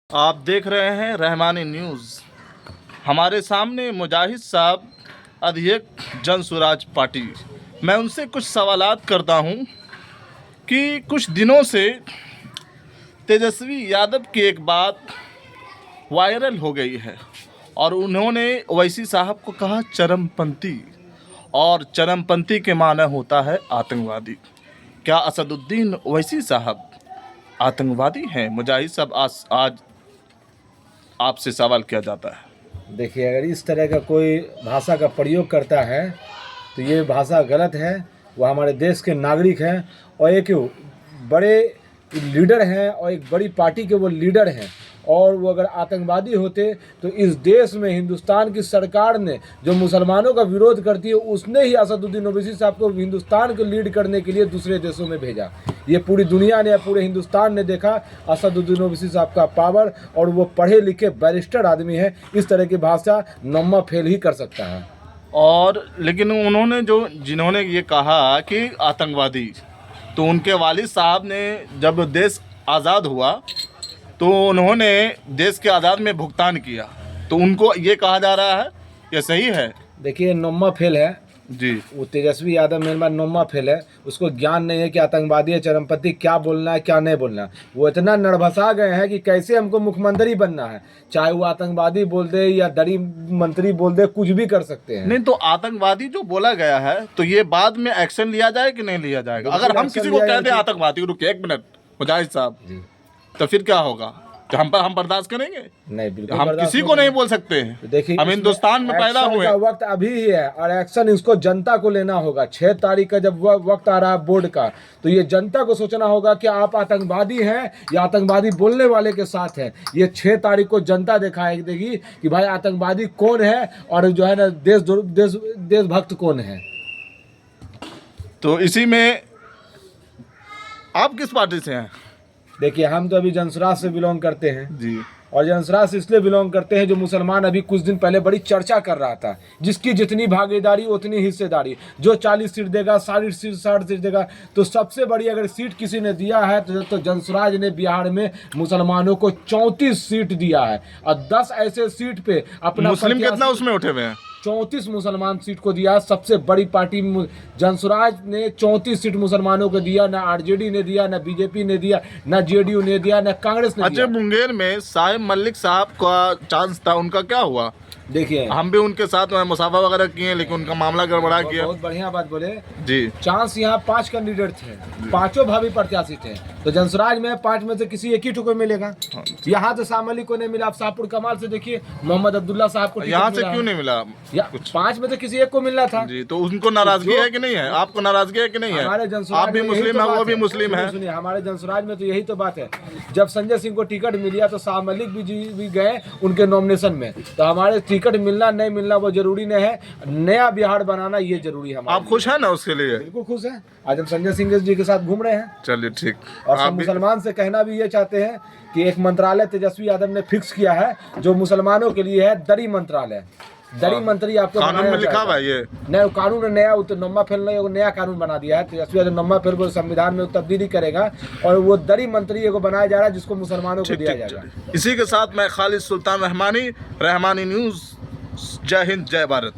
आप देख रहे हैं रहमानी न्यूज़। हमारे सामने मुजाहिद साहब अध्यक्ष जन स्वराज पार्टी। मैं उनसे कुछ सवालात करता हूं कि कुछ दिनों से तेजस्वी यादव की एक बात वायरल हो गई है और उन्होंने ओवैसी साहब को कहा चरमपंथी, और चरमपंथी के माना होता है आतंकवादी। क्या असदुद्दीन ओवैसी साहब आतंकवादी हैं? मुजाहिद साहब आज आपसे सवाल किया जाता है। देखिए, अगर इस तरह का कोई भाषा का प्रयोग करता है तो ये भाषा गलत है। वो हमारे देश के नागरिक हैं और एक बड़े लीडर हैं और एक बड़ी पार्टी के वो लीडर हैं, और वो अगर आतंकवादी होते तो इस देश में हिंदुस्तान की सरकार ने जो मुसलमानों का विरोध करती है उसने ही असदुद्दीन ओवैसी साहब को हिंदुस्तान को लीड करने के लिए दूसरे देशों में भेजा। ये पूरी दुनिया ने, पूरे हिंदुस्तान ने देखा असदुद्दीन ओवैसी साहब का पावर, और वो पढ़े लिखे बैरिस्टर आदमी है। इस तरह की भाषा नम्मा फेल ही कर सकता है। और लेकिन उन्होंने जिन्होंने ये कहा कि आतंकवादी, तो उनके वालिद साहब ने जब देश आज़ाद हुआ तो उन्होंने देश के आज़ाद में भुगतान किया, तो उनको ये कहा जा रहा है, ये सही है? देखिए, नम्मा फेल है जी। वो तेजस्वी यादव मेरे बार नम्मा फेल है। उसको ज्ञान नहीं है कि आतंकवादी है, चरमपंथी क्या बोलना है क्या नहीं बोलना है। वो इतना नड़भसा गए हैं कि कैसे हमको मुख्यमंत्री बनना है, चाहे वो आतंकवादी बोल दे या दरी मंत्री बोल दे, कुछ भी कर सकते हैं। नहीं तो आतंकवादी जो बोला गया है तो ये बाद में एक्शन लिया जाए कि नहीं लिया जाएगा? अगर हम किसी को कह दें आतंकवादी, रुकिए एक मिनट मुजाहिद साहब, तो फिर क्या होगा? तो हम बर्दाश्त करेंगे? नहीं, बिल्कुल हम किसी को नहीं बोल सकते हैं। तो देखिए, हम हिंदुस्तान में पैदा हुए हैं। वक्त अभी ही है और एक्शन इसको जनता को लेना होगा। 6 तारीख का जब वक्त आ रहा है बोर्ड का, तो ये जनता को सोचना होगा कि आप आतंकवादी हैं या आतंकवादी बोलने वाले के साथ हैं। ये 6 तारीख को जनता दिखाएगी कि भाई आतंकवादी कौन है और जो है ना देशभक्त कौन है। तो इसी में आप किस पार्टी से हैं? देखिए, हम तो अभी जनसुराज से बिलोंग करते हैं जी। और जनसुराज से इसलिए बिलोंग करते हैं जो मुसलमान अभी कुछ दिन पहले बड़ी चर्चा कर रहा था, जिसकी जितनी भागीदारी उतनी हिस्सेदारी, जो 40 सीट देगा, 60 सीट देगा। तो सबसे बड़ी अगर सीट किसी ने दिया है तो जनसुराज ने बिहार में मुसलमानों को 34 सीट दिया है, और 10 ऐसे सीट पे अपना मुस्लिम कितना उसमें उठे हुए हैं? 34 मुसलमान सीट को दिया। सबसे बड़ी पार्टी जनसुराज ने 34 सीट मुसलमानों को दिया। ना आरजेडी ने दिया, ना बीजेपी ने दिया, ना जेडीयू ने दिया, ना कांग्रेस ने दिया। अच्छा, मुंगेर में साहिब मलिक साहब का चांस था, उनका क्या हुआ? देखिए, हम भी उनके साथ मुसाफा वगैरह किए, लेकिन उनका मामला गड़बड़ा गया। बहुत बढ़िया बात बोले जी। चांस यहाँ 5 कैंडिडेट थे, 5 भावी प्रत्याशी थे, तो जनसुराज में 5 में से किसी एक ही को मिलेगा। यहाँ तो शाह मलिक को नहीं मिला। आप शाहपुर कमाल से देखिए, मोहम्मद अब्दुल्ला साहब को यहाँ से क्यों नहीं मिला? 5 में से किसी एक को मिलना था जी। तो उनको नाराजगी है कि नहीं है? आपको नाराजगी है कि नहीं है? हमारे जनसुराज, आप भी मुस्लिम है, वो भी मुस्लिम है। सुनिए, हमारे जनसुराज में तो यही तो बात है। जब संजय सिंह को टिकट मिला तो शाह मलिक भी गए उनके नॉमिनेशन में। तो हमारे टिकट मिलना नहीं मिलना वो जरूरी नहीं है, नया बिहार बनाना ये जरूरी है। आप खुश हैं ना उसके लिए? बिल्कुल खुश हैं। आज हम संजय सिंह जी के साथ घूम रहे हैं। चलिए ठीक। और सब मुसलमान से कहना भी ये चाहते हैं कि एक मंत्रालय तेजस्वी यादव ने फिक्स किया है जो मुसलमानों के लिए है, दरी मंत्रालय। दरी मंत्री आपको कानून में लिखा हुआ है ये? नया कानून, नया तो नम्मा फेल नहीं, वो नया कानून बना दिया है तेजस्वी यादव। नम्मा फेल को संविधान में तब्दीली करेगा और वो दरी मंत्री को बनाया जा रहा है जिसको मुसलमानों को दिया जाएगा। इसी के साथ मैं खालिद सुल्तान रहमानी न्यूज़। जय हिंद, जय भारत।